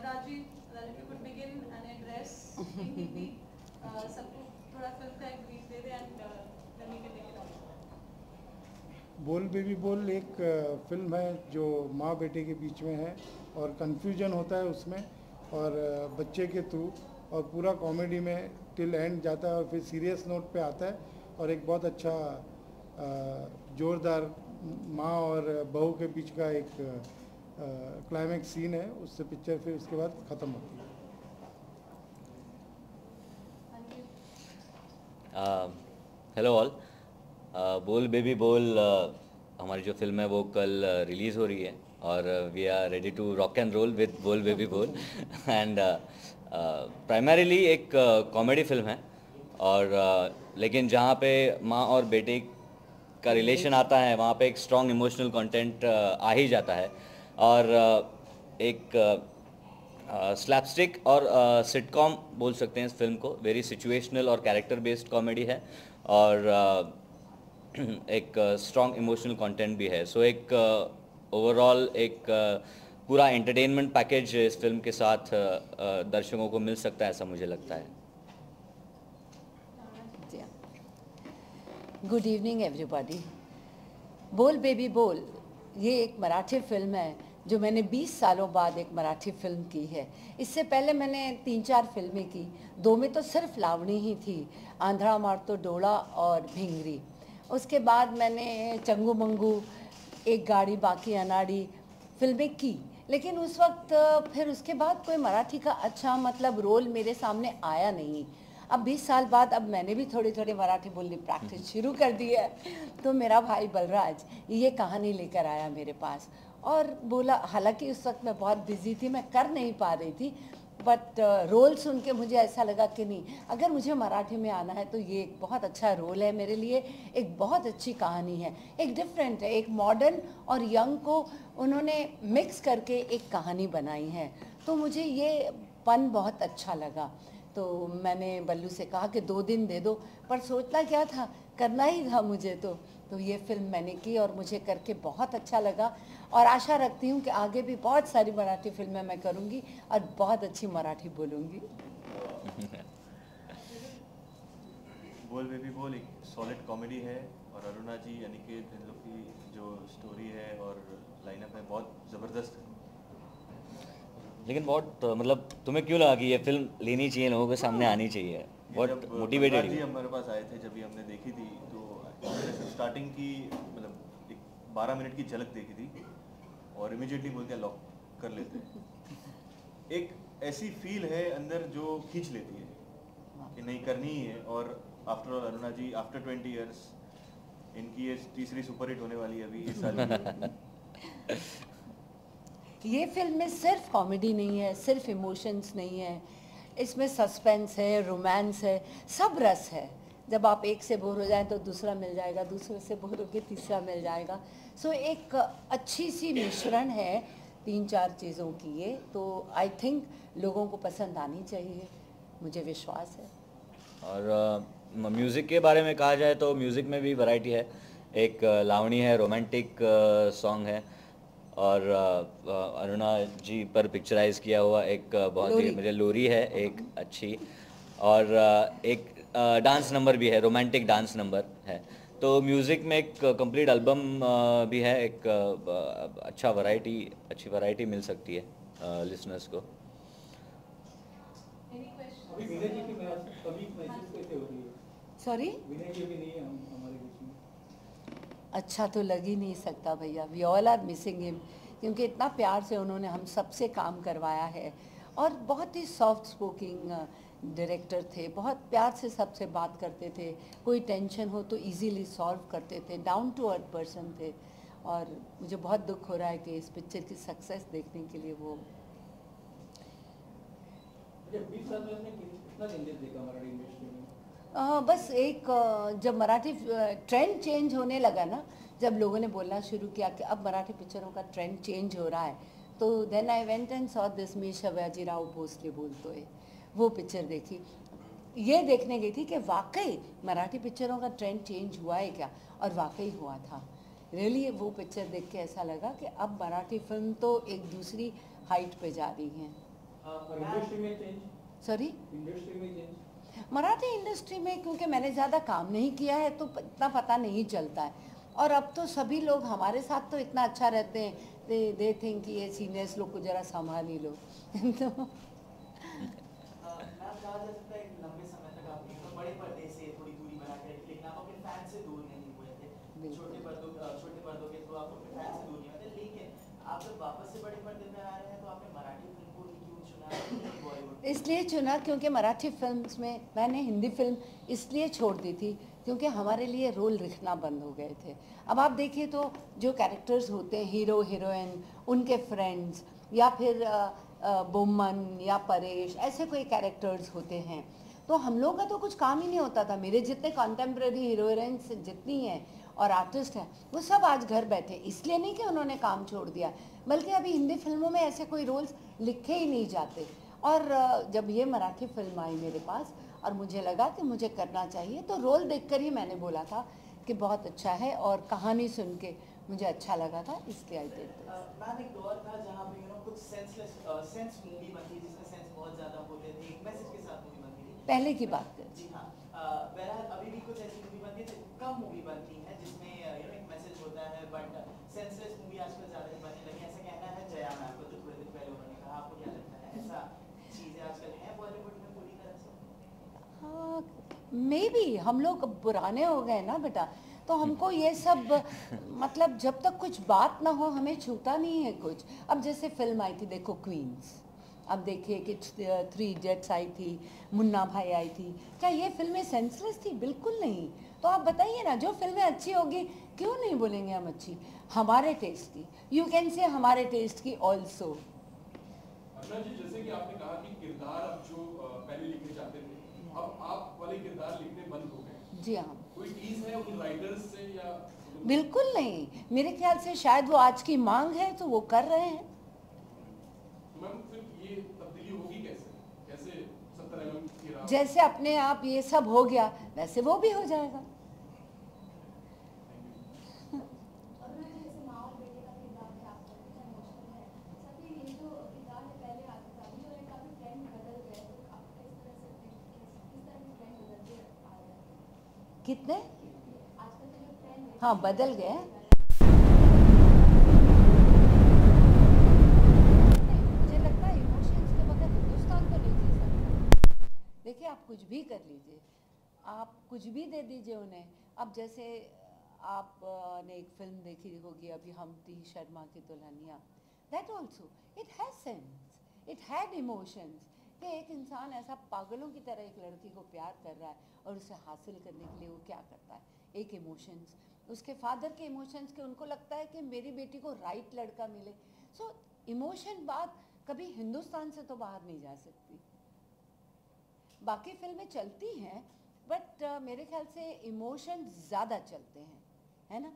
Raji, if you could begin and address in Hindi, सबको थोड़ा film का एक brief they they and then we can take it on. बोल Baby बोल एक फिल्म है जो माँ बेटे के बीच में है और कन्फ्यूजन होता है उसमें और बच्चे के थ्रू और पूरा कॉमेडी में टिल एंड जाता है और फिर सीरियस नोट पे आता है और एक बहुत अच्छा जोरदार माँ और बहू के बीच का एक क्लाइमैक्स सीन है, उससे पिक्चर फिर उसके बाद ख़त्म होती है। हेलो ऑल, बोल बेबी बोल हमारी जो फिल्म है वो कल रिलीज़ हो रही है और we are ready to rock and roll with Bol Baby Bol and primarily एक कॉमेडी फिल्म है और लेकिन जहाँ पे माँ और बेटे का रिलेशन आता है वहाँ पे एक स्ट्रॉन्ग इमोशनल कंटेंट आ ही जाता है और एक स्लैपस्टिक और सिटकॉम बोल सकते हैं इस फिल्म को। वेरी सिचुएशनल और कैरेक्टर बेस्ड कॉमेडी है और एक स्ट्रॉन्ग इमोशनल कंटेंट भी है। सो एक ओवरऑल एक पूरा एंटरटेनमेंट पैकेज इस फिल्म के साथ दर्शकों को मिल सकता है, ऐसा मुझे लगता है। Good evening everybody. बोल बेबी बोल ये एक मराठी फिल्म है जो मैंने 20 सालों बाद एक मराठी फिल्म की है। इससे पहले मैंने 3-4 फिल्में की, 2 में तो सिर्फ लावणी ही थी, आंध्रा मारतो डोला और भिंगरी। उसके बाद मैंने चंगू मंगू, एक गाड़ी बाकी अनाड़ी फिल्में की, लेकिन उस वक्त फिर उसके बाद कोई मराठी का अच्छा मतलब रोल मेरे सामने आया नहीं। अब 20 साल बाद अब मैंने भी थोड़ी थोड़ी मराठी बोलनी प्रैक्टिस शुरू कर दी है, तो मेरा भाई बलराज ये कहानी लेकर आया मेरे पास और बोला, हालांकि उस वक्त मैं बहुत बिजी थी, मैं कर नहीं पा रही थी, बट रोल सुन के मुझे ऐसा लगा कि नहीं, अगर मुझे मराठी में आना है तो ये एक बहुत अच्छा रोल है मेरे लिए, एक बहुत अच्छी कहानी है, एक डिफरेंट है, एक मॉडर्न और यंग को उन्होंने मिक्स करके एक कहानी बनाई है, तो मुझे ये पन बहुत अच्छा लगा। तो मैंने बल्लू से कहा कि 2 दिन दे दो, पर सोचना क्या था, करना ही था मुझे। तो ये फिल्म मैंने की और मुझे करके बहुत अच्छा लगा और आशा रखती हूँ कि आगे भी बहुत सारी मराठी फिल्में मैं करूँगी और बहुत अच्छी मराठी बोलूँगी। बोल बेबी बोल एक सॉलिड कॉमेडी है और अरुणा जी अनिकेत इन लोग की जो स्टोरी है और लाइनअप है बहुत ज़बरदस्त है। लेकिन बहुत मतलब तुम्हें क्यों लगा कि ये फिल्म लेनी चाहिए, लोगों के सामने आनी चाहिए? बहुत मोटिवेटेड जी हमारे पास आए थे, जब भी हमने देखी थी तो स्टार्टिंग की मतलब एक 12 मिनट की झलक देखी थी और इमीडिएटली बोलते हैं लॉक कर लेते हैं। एक ऐसी फील है अंदर जो खींच लेती है कि नहीं करनी ही है। और आफ्टर ऑल अरुणा जी आफ्टर 20 इयर्स इनकी ये तीसरी सुपरहिट होने वाली है अभी इस साल। ये फिल्म में सिर्फ कॉमेडी नहीं है, सिर्फ इमोशंस नहीं है, इसमें सस्पेंस है, रोमांस है, सब रस है। जब आप एक से बोर हो जाएं तो दूसरा मिल जाएगा, दूसरे से बोर होकर तीसरा मिल जाएगा। सो एक अच्छी सी मिश्रण है 3-4 चीज़ों की ये, तो आई थिंक लोगों को पसंद आनी चाहिए, मुझे विश्वास है। और म्यूज़िक के बारे में कहा जाए तो म्यूज़िक में भी वैरायटी है। एक लावणी है, रोमांटिक सॉन्ग है और अरुणा जी पर पिक्चराइज किया हुआ एक बहुत ही मुझे लोरी है एक अच्छी, और एक डांस नंबर भी है, रोमांटिक डांस नंबर है। तो म्यूज़िक में एक कंप्लीट एल्बम भी है, एक अच्छी वैरायटी मिल सकती है लिसनर्स को। सॉरी, अच्छा तो लग ही नहीं सकता भैया, we all are missing him, क्योंकि इतना प्यार से उन्होंने हम सबसे काम करवाया है और बहुत ही सॉफ्ट स्पोकिंग डायरेक्टर थे, बहुत प्यार से सबसे बात करते थे, कोई टेंशन हो तो इजीली सॉल्व करते थे, डाउन टू अर्थ पर्सन थे। और मुझे बहुत दुख हो रहा है कि इस पिक्चर की सक्सेस देखने के लिए वो बस एक जब मराठी ट्रेंड चेंज होने लगा ना, जब लोगों ने बोलना शुरू किया कि अब मराठी पिक्चरों का ट्रेंड चेंज हो रहा है, तो then I went and saw this मी शव्याजीराव भोसले बोलतोय, वो पिक्चर देखी। ये देखने गई थी कि वाकई मराठी पिक्चरों का ट्रेंड चेंज हुआ है क्या, और वाकई हुआ था। रियली वो पिक्चर देख के ऐसा लगा कि अब मराठी फिल्म तो एक दूसरी हाइट पे जा रही हैं। इंडस्ट्री में चेंज, सॉरी, इंडस्ट्री में चेंज, मराठी इंडस्ट्री में क्योंकि मैंने ज़्यादा काम नहीं किया है तो इतना पता नहीं चलता है। और अब तो सभी लोग हमारे साथ तो इतना अच्छा रहते हैं, दे थिंक कि ये सीनियर्स लोग को ज़रा संभाल ही लो। तो मैम कहा जा सकता है लंबे समय तक आप बड़े पर्दे से थोड़ी दूरी बना के रखी, लेकिन आप अपने फैन से दूर नहीं हुए थे। छोटे पर्दों के थ्रू आप अपने फैन से दूर नहीं हुए थे, लेकिन आप जब वापस से बड़े पर्दे पर आ रहे हैं तो आपने मराठी फिल्म को ही क्यों चुना, बॉलीवुड? इसलिए चुना क्योंकि मराठी फिल्म्स में मैंने हिंदी फिल्म इसलिए छोड़ दी थी क्योंकि हमारे लिए रोल लिखना बंद हो गए थे। अब आप देखिए तो जो कैरेक्टर्स होते हैं, हीरो हीरोइन, उनके फ्रेंड्स, या फिर बोमन या परेश, ऐसे कोई कैरेक्टर्स होते हैं, तो हम लोग का तो कुछ काम ही नहीं होता था। मेरे जितने कॉन्टेम्प्रेरी हीरो हीरोइंस जितनी हैं और आर्टिस्ट हैं वो सब आज घर बैठे, इसलिए नहीं कि उन्होंने काम छोड़ दिया, बल्कि अभी हिंदी फिल्मों में ऐसे कोई रोल्स लिखे ही नहीं जाते। और जब ये मराठी फिल्म आई मेरे पास और मुझे लगा कि मुझे करना चाहिए, तो रोल देखकर ही मैंने बोला था कि बहुत अच्छा है, और कहानी सुन के मुझे अच्छा लगा था, इसलिए आई डिड दिस। मैम एक दौर था जहाँ पे कुछ सेंस मूवी बनती है जिसमें सेंस बहुत ज़्यादा होते थे, एक मैसेज के साथ मूवी बनती थी, पहले की बात कर। जी हाँ। बहरहाल अभी भी कुछ ऐसी मूवी बनती है, कम मूवी बनती है जिसमें एक मैसेज होता है, बट सेंसलेस मूवी आजकल ज़्यादा ही बनने लगी, ऐसा कहना है जया मैम को, जो थोड़े दिन पहले उन्होंने कहा। आपको क्या लगता है, ऐसा चीज़ें आजकल हैं बॉलीवुड में पूरी तरह से? हाँ, मे बी हम लोग पुराने हो गए ना बेटा, तो हमको ये सब मतलब जब तक कुछ बात ना हो हमें छूता नहीं है कुछ। अब जैसे फिल्म आई थी देखो क्वींस, अब देखिए कि 3 इडियट्स आई थी, मुन्ना भाई आई थी, क्या ये फिल्में सेंसलेस थी? बिल्कुल नहीं। तो आप बताइए ना, जो फिल्में अच्छी होगी क्यों नहीं बोलेंगे हम अच्छी, हमारे टेस्ट की, यू कैन से हमारे टेस्ट की ऑल्सो। अर्चना जी, जैसे कि आपने कहा कि किरदार अब जो पहले लिखे जाते थे अब आप वाले किरदार लिखने बंद हो गए, जी हाँ, कोई टीज है उन राइटर्स से या? बिल्कुल नहीं, मेरे ख्याल से शायद वो आज की मांग है तो वो कर रहे हैं। मैम फिर ये तब्दीली होगी कैसे, कैसे 70 mm की राह? जैसे अपने आप ये सब हो गया वैसे वो भी हो जाएगा। और मैं जैसे माँ और बेटे का किरदार है आपका, कितना इमोशनल है, साथ ही ये जो किरदार है पहले आता था, अभी जो है काफी ट्रेंड बदल गए, तो आप किस तरह से किस तरह के ट्रेंड बदलते आ रहे हैं कितने आजकल के जो ट्रेंड है? हाँ बदल गए हैं। मुझे लगता है इमोशंस के बगैर हिंदुस्तान तो नहीं जी सकता। देखिए आप कुछ भी कर लीजिए, आप कुछ भी दे दीजिए उन्हें। अब जैसे आपने एक फिल्म देखी होगी अभी, हमटी शर्मा की Dulhania, that also it has sense, it had emotions, कि एक इंसान ऐसा पागलों की तरह एक लड़की को प्यार कर रहा है और उसे हासिल करने के लिए वो क्या करता है, एक इमोशंस, उसके फादर के इमोशंस के, उनको लगता है कि मेरी बेटी को राइट लड़का मिले। सो इमोशन बात कभी हिंदुस्तान से तो बाहर नहीं जा सकती। बाकी फिल्में चलती हैं बट मेरे ख्याल से इमोशन ज़्यादा चलते हैं, है ना।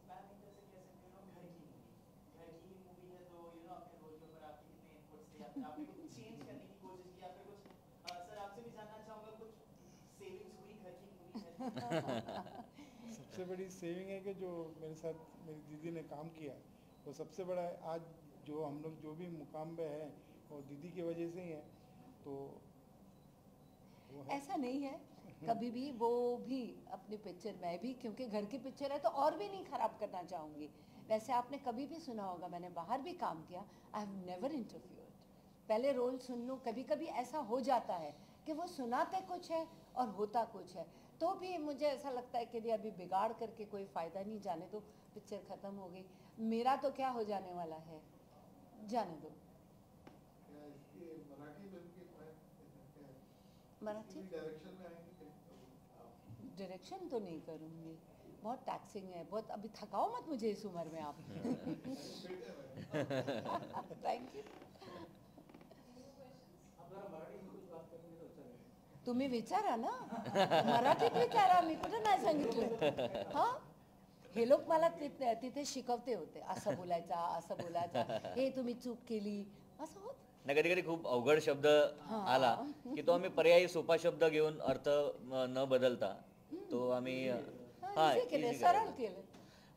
मैम एक तरह से कह सकते हो घर की ही मूवी है, तो अपने रोल के ऊपर आपके कितने इनपुट्स थे, आपने कुछ चेंज करने की कोशिश की, आपने कुछ सर आपसे भी जानना चाहूँगा, कुछ सेविंग्स हुई घर की मूवी है? सबसे बड़ी सेविंग है कि जो मेरे साथ मेरी दीदी ने काम किया वो सबसे बड़ा है। आज जो हम लोग जो भी मुकाम पे हैं वो दीदी की वजह से ही है, तो वो है। ऐसा नहीं है, कभी भी वो भी अपनी पिक्चर, मैं भी क्योंकि घर की पिक्चर है तो और भी नहीं ख़राब करना चाहूँगी। वैसे आपने कभी भी सुना होगा मैंने बाहर भी काम किया, आई हैव नेवर इंटरफ्यूर्ड। पहले रोल सुन लो, कभी कभी ऐसा हो जाता है कि वो सुनाते कुछ है और होता कुछ है, तो भी मुझे ऐसा लगता है कि अभी बिगाड़ करके कोई फ़ायदा नहीं, जाने दो, पिक्चर ख़त्म हो गई, मेरा तो क्या हो जाने वाला है, जाने दो। मराठी डायरेक्शन तो नहीं करूँगी, बहुत टैक्सिंग है, बहुत, अभी थकाओ मत मुझे इस उम्र में आप। Thank you. तुम्ही विचारा ना, मराठीत विचारा, मी कुठं नाही सांगितलं। हां, हे लोक मला तिथे शिकवते होते, असं बोलायचा, असं बोलायचा, हे तुम्ही चूक केली, असं होत। ना कधी कधी खूप अवघड शब्द आला की तो आम्ही पर्यायी सोपा शब्द घेऊन अर्थ न बदलता तो आम्ही केलं, सरळ केलं।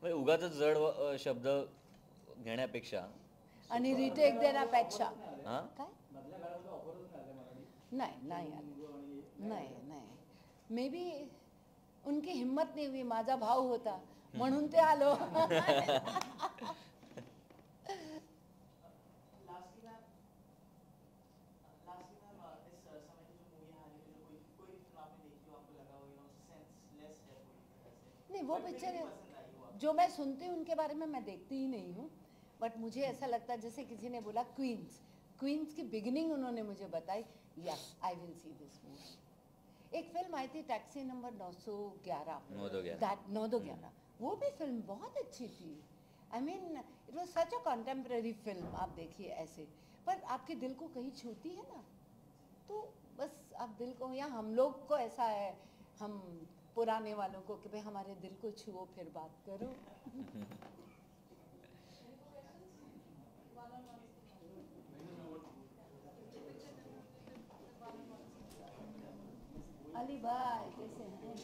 म्हणजे उगाच जड शब्द घेण्यापेक्षा आणि रिटेक देण्यापेक्षा हां काय मधल्या काळामध्ये ऑफरच नाही आले मराठी नाही आले नाही मे बी उनकी हिम्मत नहीं हुई माझा भाव होता म्हणून ते आलो लास्टली मैम इस समय की जो मूवी हाल ही में जो कोई फिल्म आपने देखी हो आपको लगा हो सेंसलेस है पूरी तरह से नहीं वो But फिर भी पिक्चर पसंद आई हो आपको? जो मैं सुनती हूँ उनके बारे में मैं देखती ही नहीं हूँ बट मुझे ऐसा लगता है जैसे किसी ने बोला क्वींस की बिगिनिंग उन्होंने मुझे बताई yes I will see this movie एक फिल्म आई थी टैक्सी नंबर 911 911 वो भी फिल्म बहुत अच्छी थी I mean it was such a contemporary film आप देखिए ऐसे पर आपके दिल को कहीं छूती है ना तो बस आप दिल को या हम लोग को ऐसा है हम पुराने वालों को कि भाई हमारे दिल को छुओ फिर बात करो अली भाई कैसे हैं